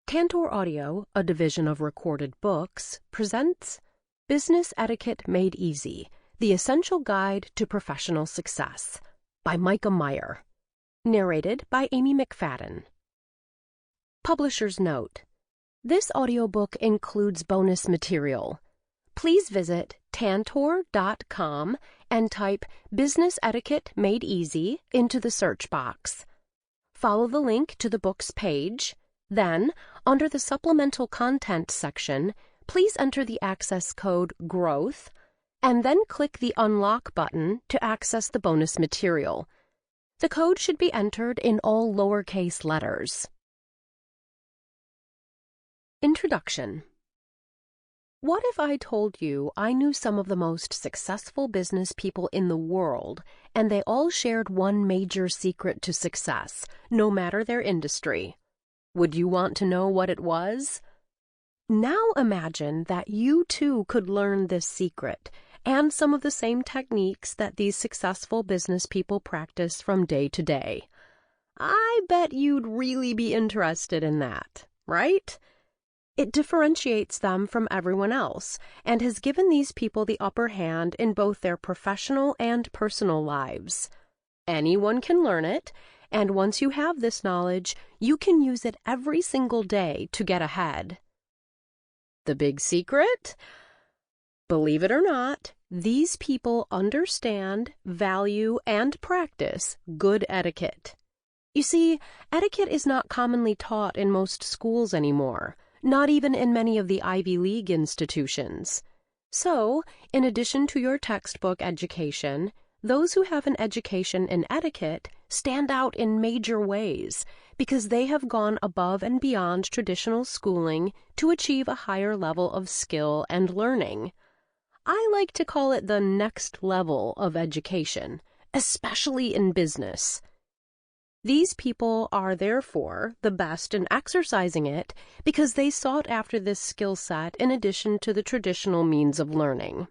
Tantor Audio, a division of Recorded Books, presents Business Etiquette Made Easy, The Essential Guide to Professional Success by Myka Meier. Narrated by Mcfadden. Publisher's note: this audiobook includes bonus material. Please visit tantor.com and type Business Etiquette Made Easy into the search box. Follow the link to the book's page. Then, under the supplemental content section, please enter the access code GROWTH, and then click the Unlock button to access the bonus material. The code should be entered in all lowercase letters. Introduction. What if I told you I knew some of the most successful business people in the world, and they all shared one major secret to success, no matter their industry? Would you want to know what it was? Now imagine that you too could learn this secret and some of the same techniques that these successful business people practice from day to day. I bet you'd really be interested in that, right? It differentiates them from everyone else and has given these people the upper hand in both their professional and personal lives. Anyone can learn it, and once you have this knowledge, you can use it every single day to get ahead. The big secret? Believe it or not, these people understand, value, and practice good etiquette. You see, etiquette is not commonly taught in most schools anymore, not even in many of the Ivy League institutions. So, in addition to your textbook education, those who have an education in etiquette stand out in major ways because they have gone above and beyond traditional schooling to achieve a higher level of skill and learning. I like to call it the next level of education, especially in business. These people are therefore the best in exercising it because they sought after this skill set in addition to the traditional means of learning.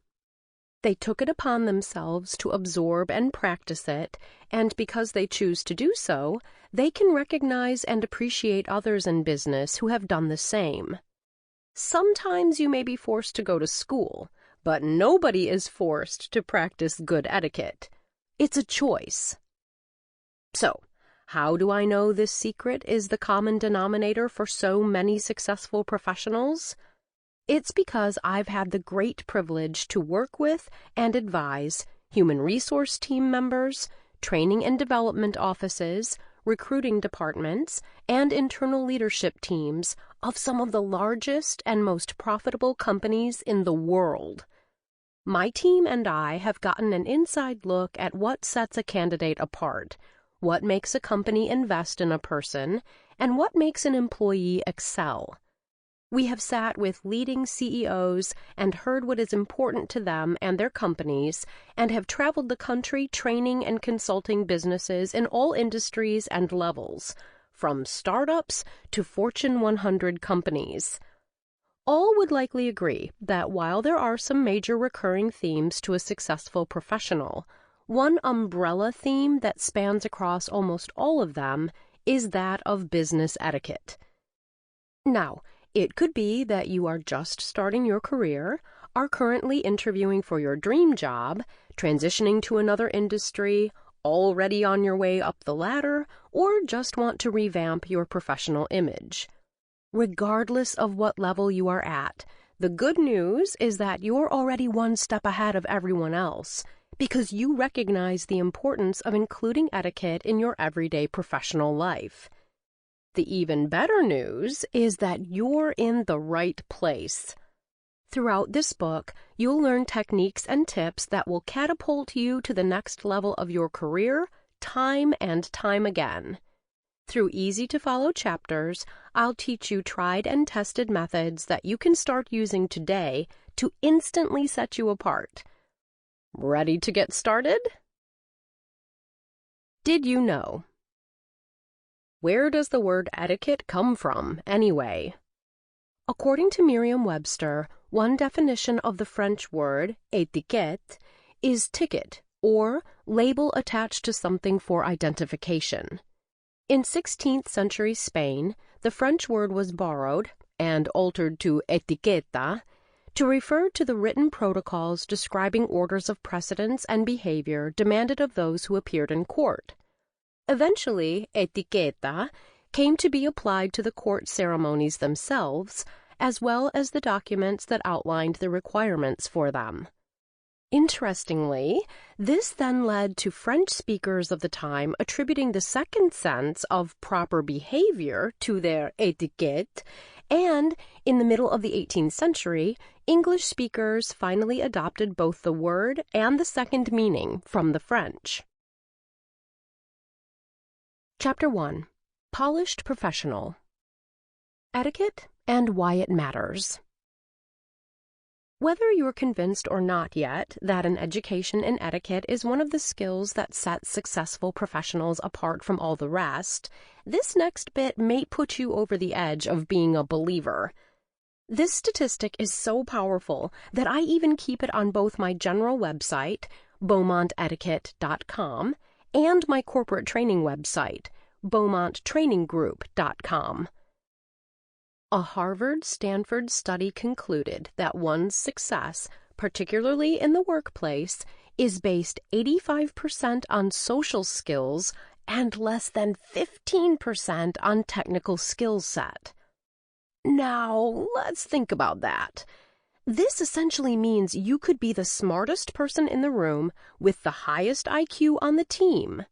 They took it upon themselves to absorb and practice it, and because they choose to do so, they can recognize and appreciate others in business who have done the same. Sometimes you may be forced to go to school, but nobody is forced to practice good etiquette. It's a choice. So, how do I know this secret is the common denominator for so many successful professionals? It's because I've had the great privilege to work with and advise human resource team members, training and development offices, recruiting departments, and internal leadership teams of some of the largest and most profitable companies in the world. My team and I have gotten an inside look at what sets a candidate apart, what makes a company invest in a person, and what makes an employee excel. We have sat with leading CEOs and heard what is important to them and their companies, and have traveled the country training and consulting businesses in all industries and levels, from startups to Fortune 100 companies. All would likely agree that while there are some major recurring themes to a successful professional, one umbrella theme that spans across almost all of them is that of business etiquette. Now, it could be that you are just starting your career, are currently interviewing for your dream job, transitioning to another industry, already on your way up the ladder, or just want to revamp your professional image. Regardless of what level you are at, the good news is that you're already one step ahead of everyone else because you recognize the importance of including etiquette in your everyday professional life. The even better news is that you're in the right place. Throughout this book, you'll learn techniques and tips that will catapult you to the next level of your career, time and time again. Through easy-to-follow chapters, I'll teach you tried and tested methods that you can start using today to instantly set you apart. Ready to get started? Did you know? Where does the word etiquette come from, anyway? According to Merriam-Webster, one definition of the French word étiquette is ticket, or label attached to something for identification. In 16th century Spain, the French word was borrowed and altered to etiquetta to refer to the written protocols describing orders of precedence and behavior demanded of those who appeared in court. Eventually, etiquetta came to be applied to the court ceremonies themselves, as well as the documents that outlined the requirements for them. Interestingly, this then led to French speakers of the time attributing the second sense of proper behavior to their etiquette, and in the middle of the 18th century, English speakers finally adopted both the word and the second meaning from the French. Chapter 1. Polished Professional. Etiquette and why it matters. Whether you're convinced or not yet that an education in etiquette is one of the skills that sets successful professionals apart from all the rest, this next bit may put you over the edge of being a believer. This statistic is so powerful that I even keep it on both my general website, beaumontetiquette.com, and my corporate training website, beaumonttraininggroup.com. A Harvard-Stanford study concluded that one's success, particularly in the workplace, is based 85% on social skills and less than 15% on technical skill set. Now, let's think about that. This essentially means you could be the smartest person in the room with the highest IQ on the team,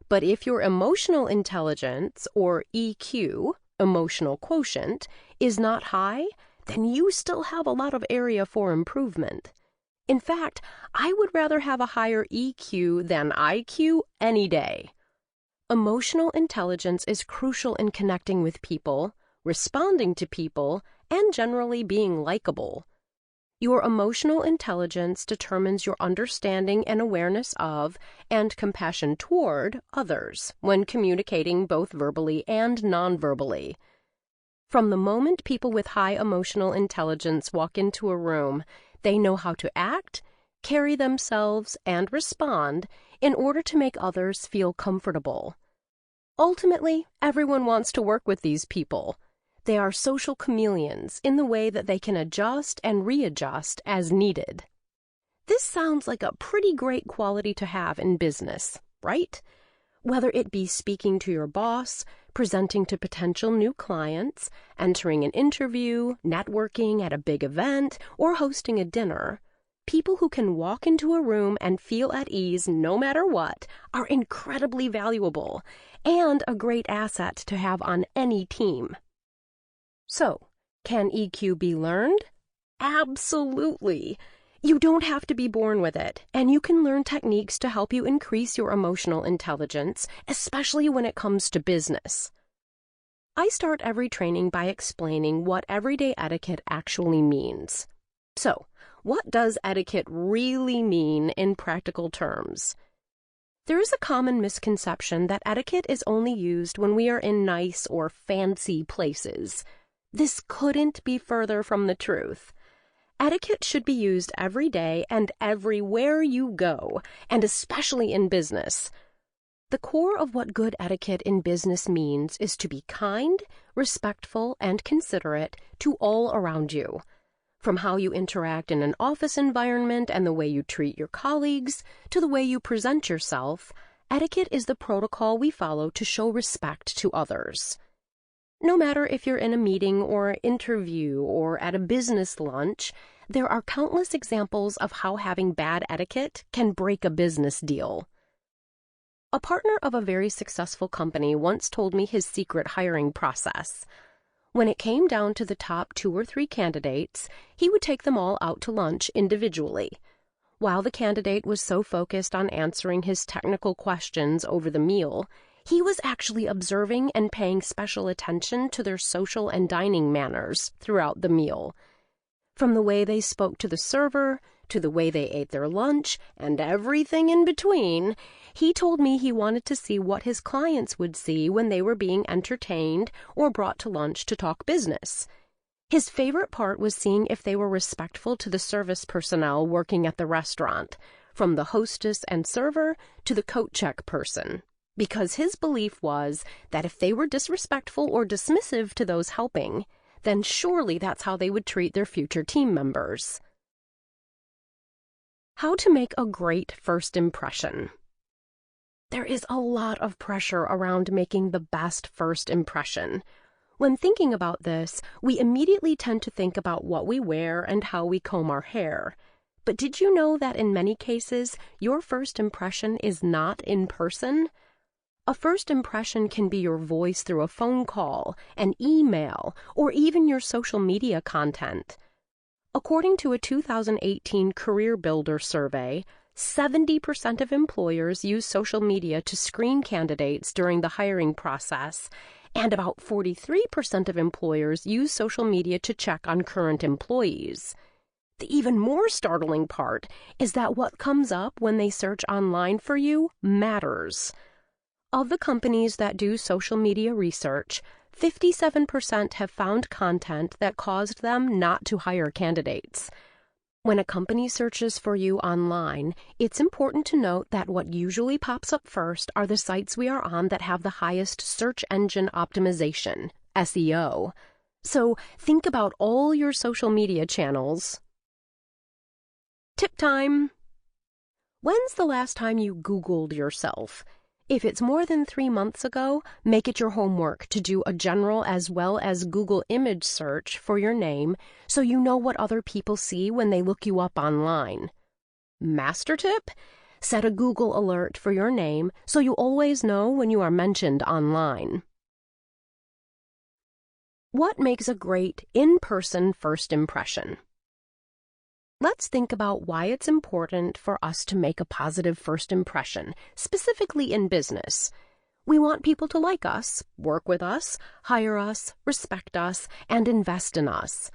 but if your emotional intelligence, or EQ, emotional quotient, is not high, then you still have a lot of area for improvement. In fact, I would rather have a higher EQ than IQ any day. Emotional intelligence is crucial in connecting with people, responding to people, and generally being likable. Your emotional intelligence determines your understanding and awareness of, and compassion toward, others when communicating both verbally and non-verbally. From the moment people with high emotional intelligence walk into a room, they know how to act, carry themselves, and respond in order to make others feel comfortable. Ultimately, everyone wants to work with these people. They are social chameleons in the way that they can adjust and readjust as needed. This sounds like a pretty great quality to have in business, right? Whether it be speaking to your boss, presenting to potential new clients, entering an interview, networking at a big event, or hosting a dinner, people who can walk into a room and feel at ease no matter what are incredibly valuable and a great asset to have on any team. So, can EQ be learned? Absolutely. You don't have to be born with it, and you can learn techniques to help you increase your emotional intelligence, especially when it comes to business. I start every training by explaining what everyday etiquette actually means. So, what does etiquette really mean in practical terms? There is a common misconception that etiquette is only used when we are in nice or fancy places. This couldn't be further from the truth. Etiquette should be used every day and everywhere you go, and especially in business. The core of what good etiquette in business means is to be kind, respectful, and considerate to all around you. From how you interact in an office environment and the way you treat your colleagues, to the way you present yourself, etiquette is the protocol we follow to show respect to others. No matter if you're in a meeting or interview or at a business lunch, there are countless examples of how having bad etiquette can break a business deal. A partner of a very successful company once told me his secret hiring process. When it came down to the top 2 or 3 candidates, he would take them all out to lunch individually. While the candidate was so focused on answering his technical questions over the meal, he was actually observing and paying special attention to their social and dining manners throughout the meal. From the way they spoke to the server, to the way they ate their lunch, and everything in between, he told me he wanted to see what his clients would see when they were being entertained or brought to lunch to talk business. His favorite part was seeing if they were respectful to the service personnel working at the restaurant, from the hostess and server to the coat check person. because his belief was that if they were disrespectful or dismissive to those helping, then surely that's how they would treat their future team members. How to make a great first impression. There is a lot of pressure around making the best first impression. When thinking about this, we immediately tend to think about what we wear and how we comb our hair. But did you know that in many cases, your first impression is not in person? A first impression can be your voice through a phone call, an email, or even your social media content. According to a 2018 Career Builder survey, 70% of employers use social media to screen candidates during the hiring process, and about 43% of employers use social media to check on current employees. The even more startling part is that what comes up when they search online for you matters. Of the companies that do social media research, 57% have found content that caused them not to hire candidates. When a company searches for you online, it's important to note that what usually pops up first are the sites we are on that have the highest search engine optimization, SEO. So think about all your social media channels. Tip time! When's the last time you Googled yourself? If it's more than 3 months ago, make it your homework to do a general as well as Google image search for your name so you know what other people see when they look you up online. Master tip? Set a Google alert for your name so you always know when you are mentioned online. What makes a great in-person first impression? Let's think about why it's important for us to make a positive first impression, specifically in business. We want people to like us, work with us, hire us, respect us, and invest in us.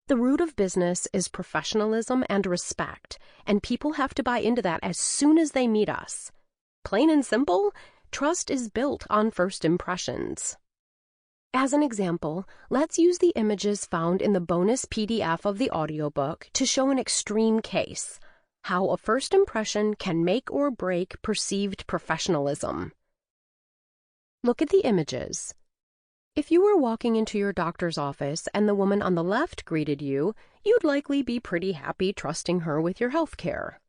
The root of business is professionalism and respect, and people have to buy into that as soon as they meet us. Plain and simple, trust is built on first impressions. As an example, let's use the images found in the bonus PDF of the audiobook to show an extreme case, how a first impression can make or break perceived professionalism. Look at the images. If you were walking into your doctor's office and the woman on the left greeted you, you'd likely be pretty happy trusting her with your health care.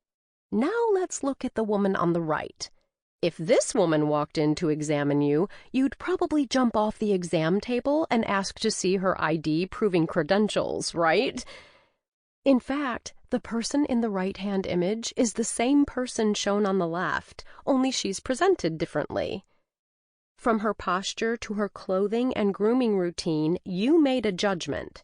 Now let's look at the woman on the right. If this woman walked in to examine you, you'd probably jump off the exam table and ask to see her ID proving credentials, right? In fact, the person in the right-hand image is the same person shown on the left, only she's presented differently. From her posture to her clothing and grooming routine, you made a judgment.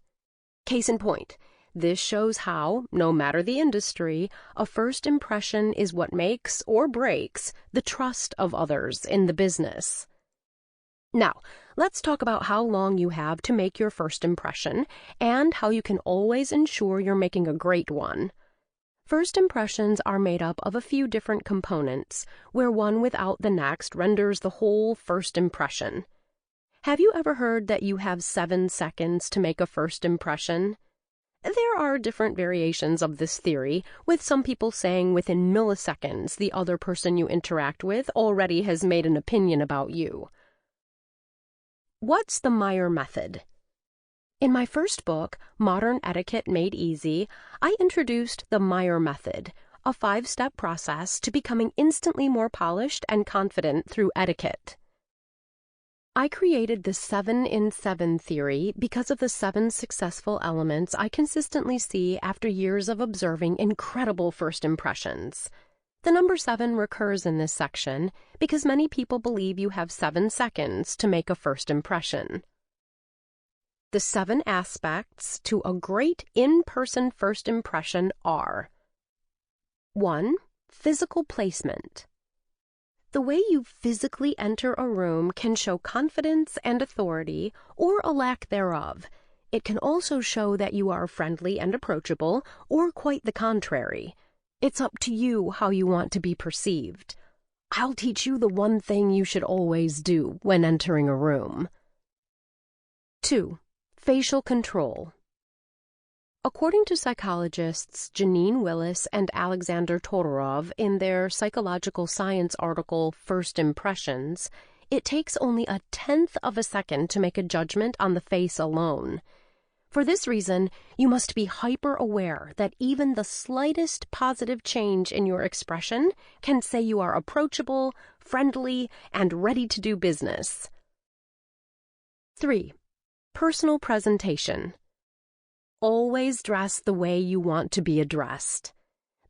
Case in point, this shows how, no matter the industry, a first impression is what makes or breaks the trust of others in the business. Now, let's talk about how long you have to make your first impression and how you can always ensure you're making a great one. First impressions are made up of a few different components, where one without the next renders the whole first impression. Have you ever heard that you have 7 seconds to make a first impression? There are different variations of this theory, with some people saying within milliseconds the other person you interact with already has made an opinion about you. What's the Meier method? In my first book, Modern Etiquette Made Easy, I introduced the Meier method, a 5-step process to becoming instantly more polished and confident through etiquette. I created the 7 in 7 theory because of the 7 successful elements I consistently see after years of observing incredible first impressions. The number 7 recurs in this section because many people believe you have 7 seconds to make a first impression. The 7 aspects to a great in-person first impression are: 1. Physical placement. The way you physically enter a room can show confidence and authority, or a lack thereof. It can also show that you are friendly and approachable, or quite the contrary. It's up to you how you want to be perceived. I'll teach you the one thing you should always do when entering a room. 2. Facial control. According to psychologists Janine Willis and Alexander Todorov in their psychological science article First Impressions, it takes only 1/10 of a second to make a judgment on the face alone. For this reason, you must be hyper-aware that even the slightest positive change in your expression can say you are approachable, friendly, and ready to do business. 3. Personal presentation. Always dress the way you want to be addressed.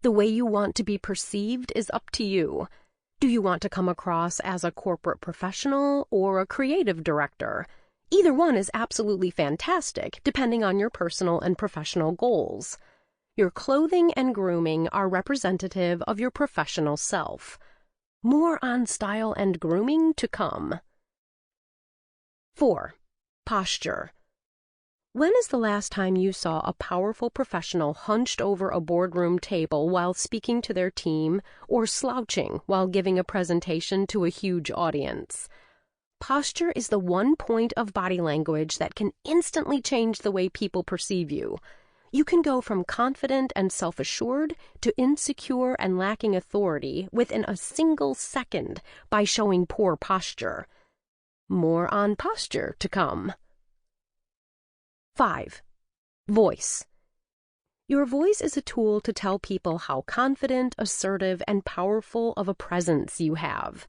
The way you want to be perceived is up to you. Do you want to come across as a corporate professional or a creative director? Either one is absolutely fantastic, depending on your personal and professional goals. Your clothing and grooming are representative of your professional self. More on style and grooming to come. 4. Posture. When is the last time you saw a powerful professional hunched over a boardroom table while speaking to their team or slouching while giving a presentation to a huge audience? Posture is the one point of body language that can instantly change the way people perceive you. You can go from confident and self-assured to insecure and lacking authority within a single second by showing poor posture. More on posture to come. 5. Voice. Your voice is a tool to tell people how confident, assertive, and powerful of a presence you have.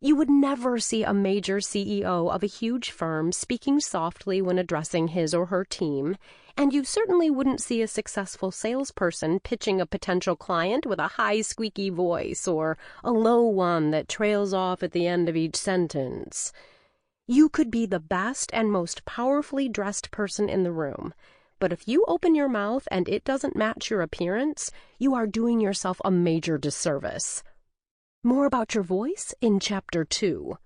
You would never see a major CEO of a huge firm speaking softly when addressing his or her team, and you certainly wouldn't see a successful salesperson pitching a potential client with a high, squeaky voice or a low one that trails off at the end of each sentence. You could be the best and most powerfully dressed person in the room, but if you open your mouth and it doesn't match your appearance, you are doing yourself a major disservice. More about your voice in Chapter 2.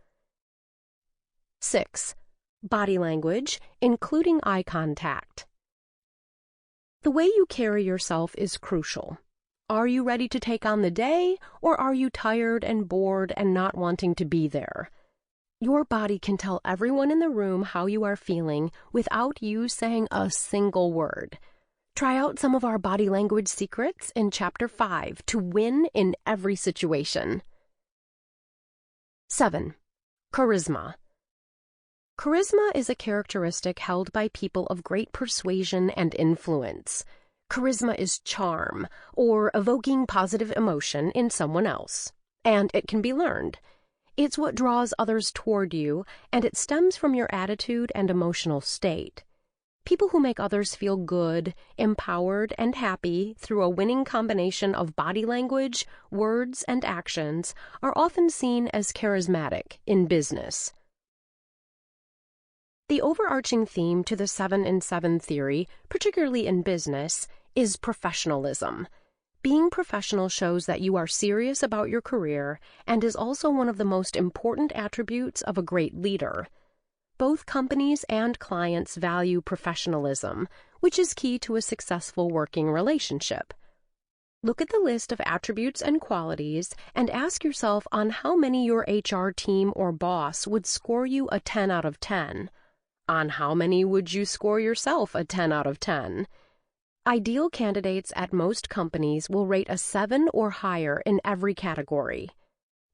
6. Body language, including eye contact. The way you carry yourself is crucial. Are you ready to take on the day, or are you tired and bored and not wanting to be there? Your body can tell everyone in the room how you are feeling without you saying a single word. Try out some of our body language secrets in Chapter 5 to win in every situation. 7. Charisma. Charisma is a characteristic held by people of great persuasion and influence. Charisma is charm, or evoking positive emotion in someone else, and it can be learned. It's what draws others toward you, and it stems from your attitude and emotional state. People who make others feel good, empowered, and happy through a winning combination of body language, words, and actions are often seen as charismatic in business. The overarching theme to the 7 in 7 theory, particularly in business, is professionalism. Being professional shows that you are serious about your career and is also one of the most important attributes of a great leader. Both companies and clients value professionalism, which is key to a successful working relationship. Look at the list of attributes and qualities and ask yourself on how many your HR team or boss would score you a 10 out of 10. On how many would you score yourself a 10 out of 10? Ideal candidates at most companies will rate a 7 or higher in every category.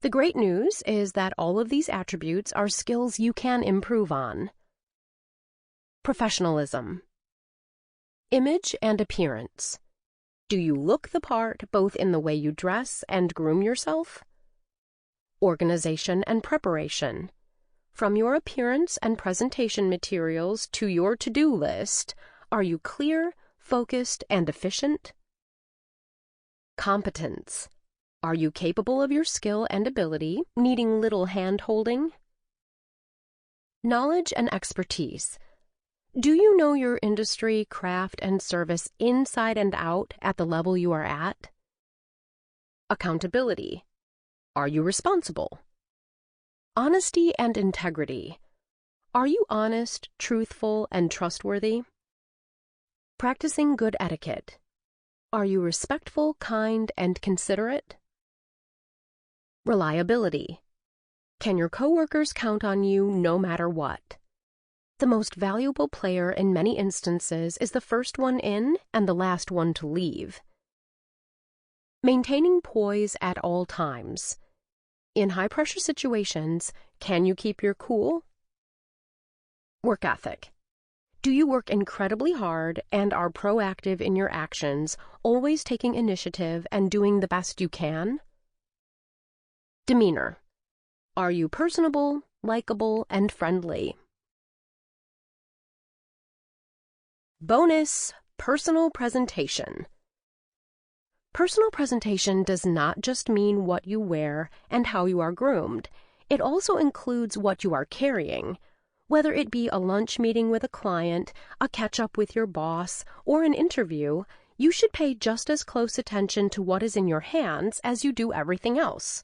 The great news is that all of these attributes are skills you can improve on. Professionalism. Image and appearance. Do you look the part both in the way you dress and groom yourself? Organization and preparation. From your appearance and presentation materials to your to-do list, are you clear, focused, and efficient? Competence. Are you capable of your skill and ability, needing little hand-holding? Knowledge and expertise. Do you know your industry, craft, and service inside and out at the level you are at? Accountability. Are you responsible? Honesty and integrity. Are you honest, truthful, and trustworthy? Practicing good etiquette. Are you respectful, kind, and considerate? Reliability. Can your coworkers count on you no matter what? The most valuable player in many instances is the first one in and the last one to leave. Maintaining poise at all times. In high-pressure situations, can you keep your cool? Work ethic. Do you work incredibly hard and are proactive in your actions, always taking initiative and doing the best you can? Demeanor. Are you personable, likable, and friendly? Bonus: personal presentation. Personal presentation does not just mean what you wear and how you are groomed. It also includes what you are carrying. Whether it be a lunch meeting with a client, a catch-up with your boss, or an interview, you should pay just as close attention to what is in your hands as you do everything else.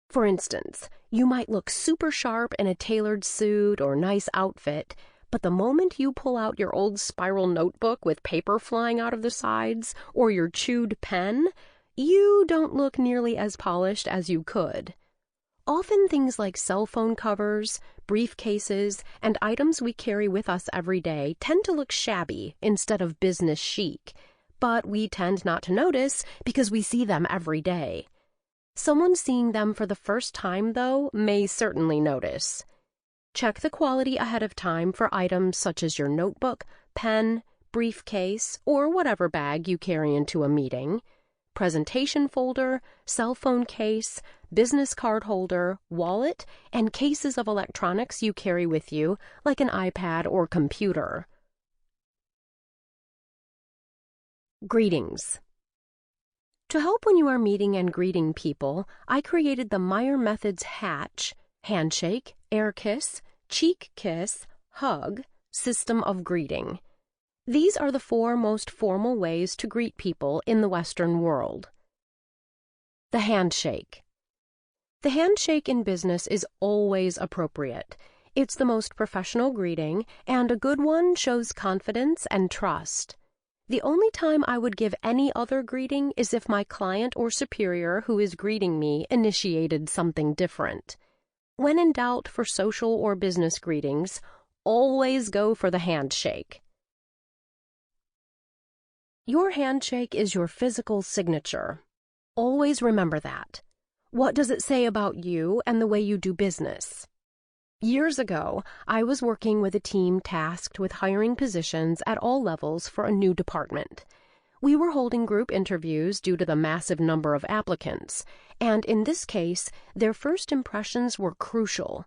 For instance, you might look super sharp in a tailored suit or nice outfit, but the moment you pull out your old spiral notebook with paper flying out of the sides, or your chewed pen, you don't look nearly as polished as you could. Often things like cell phone covers, briefcases, and items we carry with us every day tend to look shabby instead of business chic, but we tend not to notice because we see them every day. Someone seeing them for the first time, though, may certainly notice. Check the quality ahead of time for items such as your notebook, pen, briefcase, or whatever bag you carry into a meeting, presentation folder, cell phone case, business card holder, wallet, and cases of electronics you carry with you, like an iPad or computer. Greetings. To help when you are meeting and greeting people, I created the Meier Method's hatch, handshake, air kiss, cheek kiss, hug, system of greeting. These are the 4 most formal ways to greet people in the Western world. The handshake. The handshake in business is always appropriate. It's the most professional greeting, and a good one shows confidence and trust. The only time I would give any other greeting is if my client or superior who is greeting me initiated something different. When in doubt for social or business greetings, always go for the handshake. Your handshake is your physical signature. Always remember that. What does it say about you and the way you do business? Years ago, I was working with a team tasked with hiring positions at all levels for a new department. We were holding group interviews due to the massive number of applicants, and in this case, their first impressions were crucial.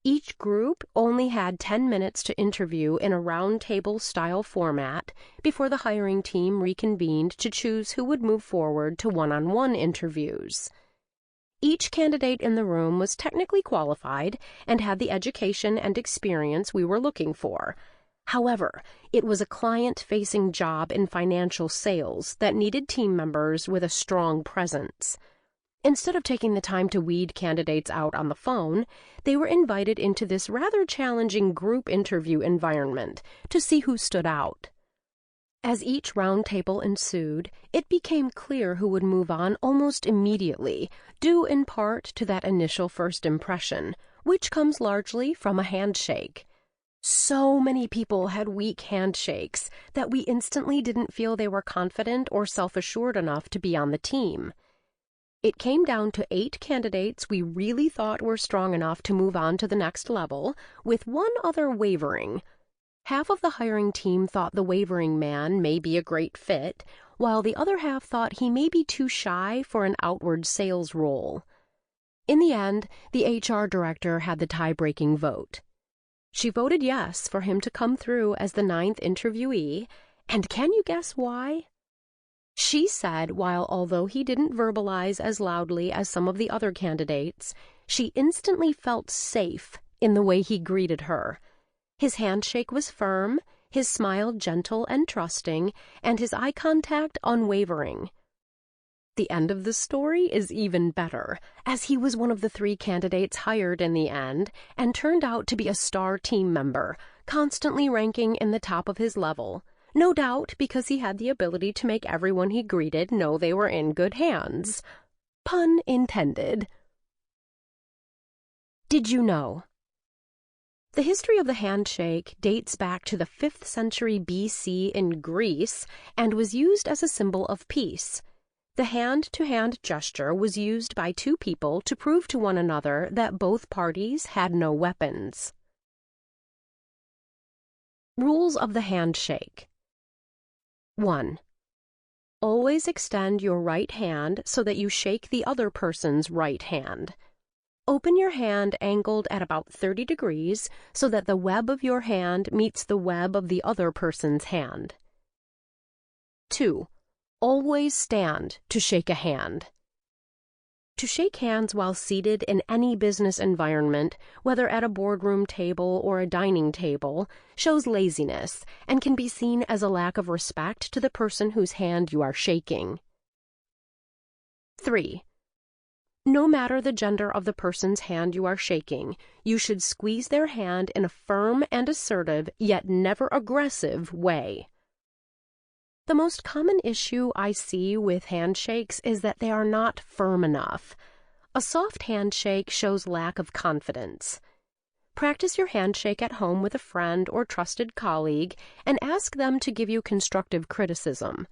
Each group only had 10 minutes to interview in a round-table-style format before the hiring team reconvened to choose who would move forward to one-on-one interviews. Each candidate in the room was technically qualified and had the education and experience we were looking for. However, it was a client-facing job in financial sales that needed team members with a strong presence. Instead of taking the time to weed candidates out on the phone, they were invited into this rather challenging group interview environment to see who stood out. As each round table ensued, it became clear who would move on almost immediately, due in part to that initial first impression, which comes largely from a handshake. So many people had weak handshakes that we instantly didn't feel they were confident or self-assured enough to be on the team. It came down to 8 candidates we really thought were strong enough to move on to the next level, with one other wavering. Half of the hiring team thought the wavering man may be a great fit, while the other half thought he may be too shy for an outward sales role. In the end, the HR director had the tie-breaking vote. She voted yes for him to come through as the 9th interviewee, and can you guess why? She said while although he didn't verbalize as loudly as some of the other candidates, she instantly felt safe in the way he greeted her. His handshake was firm, his smile gentle and trusting, and his eye contact unwavering. The end of the story is even better, as he was one of the 3 candidates hired in the end and turned out to be a star team member, constantly ranking in the top of his level. No doubt because he had the ability to make everyone he greeted know they were in good hands. Pun intended. Did you know? The history of the handshake dates back to the 5th century BC in Greece and was used as a symbol of peace. The hand-to-hand gesture was used by two people to prove to one another that both parties had no weapons. Rules of the handshake. 1. Always extend your right hand so that you shake the other person's right hand. Open your hand angled at about 30 degrees so that the web of your hand meets the web of the other person's hand. 2. Always stand to shake a hand. To shake hands while seated in any business environment, whether at a boardroom table or a dining table, shows laziness and can be seen as a lack of respect to the person whose hand you are shaking. 3. No matter the gender of the person's hand you are shaking, you should squeeze their hand in a firm and assertive, yet never aggressive, way. The most common issue I see with handshakes is that they are not firm enough. A soft handshake shows lack of confidence. Practice your handshake at home with a friend or trusted colleague and ask them to give you constructive criticism.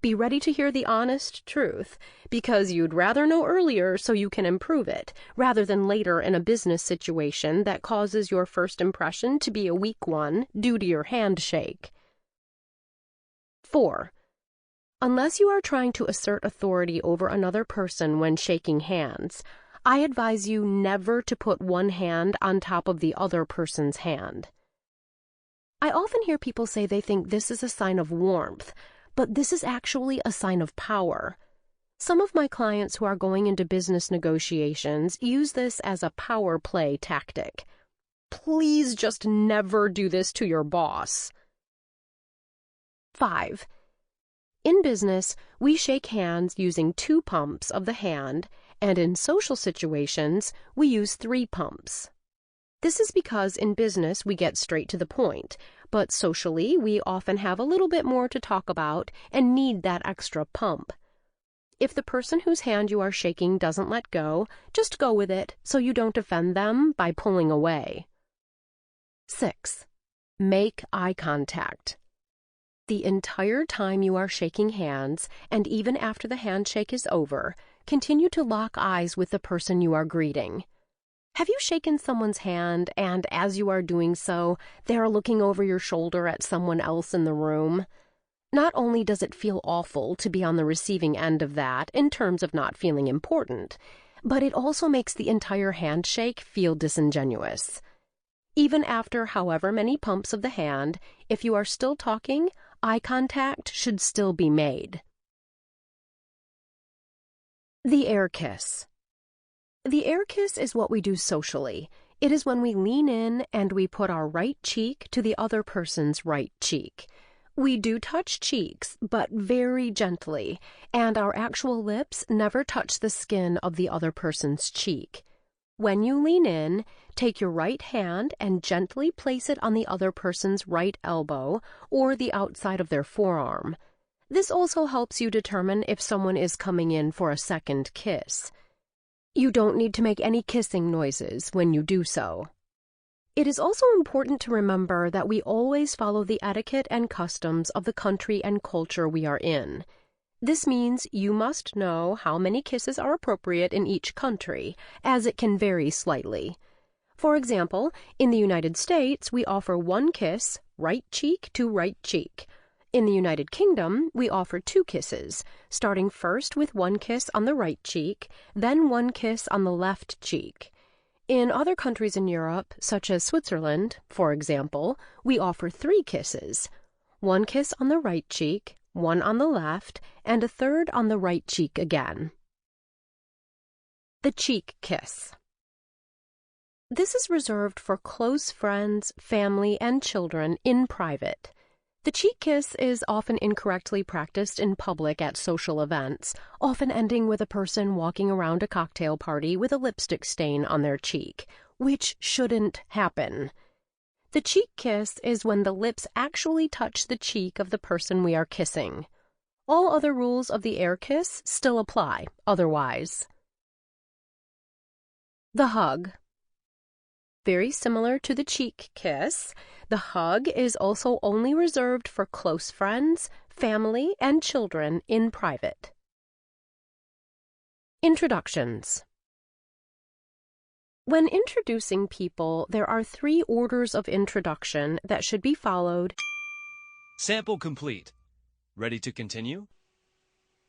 Be ready to hear the honest truth, because you'd rather know earlier so you can improve it, rather than later in a business situation that causes your first impression to be a weak one due to your handshake. 4. Unless you are trying to assert authority over another person when shaking hands, I advise you never to put one hand on top of the other person's hand. I often hear people say they think this is a sign of warmth, but this is actually a sign of power. Some of my clients who are going into business negotiations use this as a power play tactic. Please just never do this to your boss. 5. In business, we shake hands using 2 pumps of the hand, and in social situations, we use 3 pumps. This is because in business we get straight to the point, but socially we often have a little bit more to talk about and need that extra pump. If the person whose hand you are shaking doesn't let go, just go with it so you don't offend them by pulling away. 6. Make eye contact. The entire time you are shaking hands, and even after the handshake is over, continue to lock eyes with the person you are greeting. Have you shaken someone's hand, and as you are doing so, they are looking over your shoulder at someone else in the room? Not only does it feel awful to be on the receiving end of that in terms of not feeling important, but it also makes the entire handshake feel disingenuous. Even after however many pumps of the hand, if you are still talking, eye contact should still be made. The air kiss. The air kiss is what we do socially. It is when we lean in and we put our right cheek to the other person's right cheek. We do touch cheeks, but very gently, and our actual lips never touch the skin of the other person's cheek. When you lean in, take your right hand and gently place it on the other person's right elbow or the outside of their forearm. This also helps you determine if someone is coming in for a second kiss. You don't need to make any kissing noises when you do so. It is also important to remember that we always follow the etiquette and customs of the country and culture we are in. This means you must know how many kisses are appropriate in each country, as it can vary slightly. For example, in the United States, we offer 1 kiss, right cheek to right cheek. In the United Kingdom, we offer 2 kisses, starting first with 1 kiss on the right cheek, then 1 kiss on the left cheek. In other countries in Europe, such as Switzerland, for example, we offer 3 kisses, 1 kiss on the right cheek, 1 on the left, and a 3rd on the right cheek again. The cheek kiss. This is reserved for close friends, family, and children in private. The cheek kiss is often incorrectly practiced in public at social events, often ending with a person walking around a cocktail party with a lipstick stain on their cheek, which shouldn't happen. The cheek kiss is when the lips actually touch the cheek of the person we are kissing. All other rules of the air kiss still apply otherwise. The hug. Very similar to the cheek kiss, the hug is also only reserved for close friends, family, and children in private. Introductions. When introducing people, there are 3 orders of introduction that should be followed. Sample complete. Ready to continue?